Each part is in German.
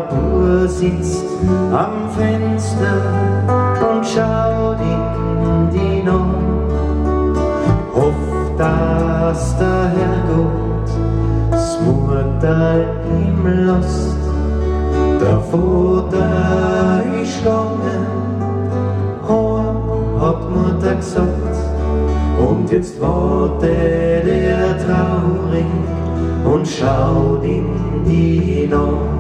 Bur sitzt am Fenster und schaut in die Nacht. Hofft, dass der Herrgott das Murtal ihm lässt. Der Vater ist gegangen, hat Mutter gesagt, und jetzt wartet er traurig und schaut in die Nacht.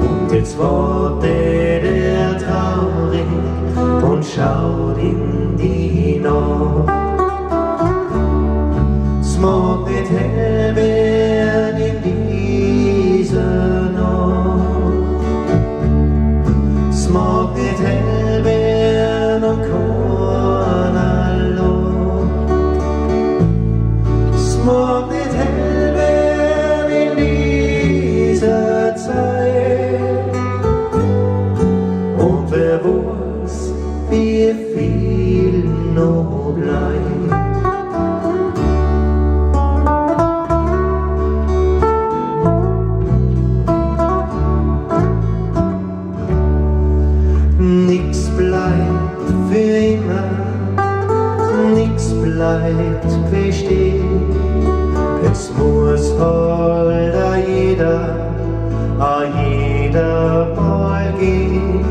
Und jetzt wartet er traurig und schaut in die Nacht. Es mag nicht hell werden in dieser Nacht. Es mag nicht hell werden und keiner Lacht. Es mag nicht hell werden in dieser Zeit. Und wer weiß, wie viel noch bleibt. Nix bleibt für immer, nix bleibt bestehen. Es muss halt jeder mal gehen.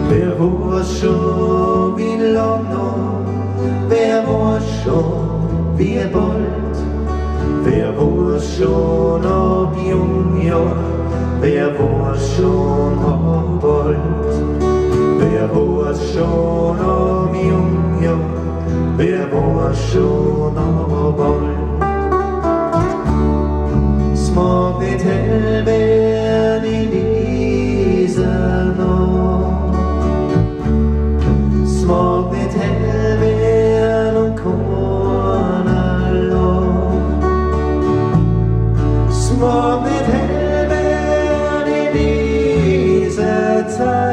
Wer weiß schon wie lang noch, wer weiß schon wie bald. Wer weiß schon ob Jungjahr, wer weiß schon ob bald. Wer weiß schon ob Jungjahr, wer weiß schon ob bald. Es mag nicht hell werden in dieser Nacht. Es mag nicht hell werden und keiner lacht. Es mag nicht hell werden in dieser Zeit.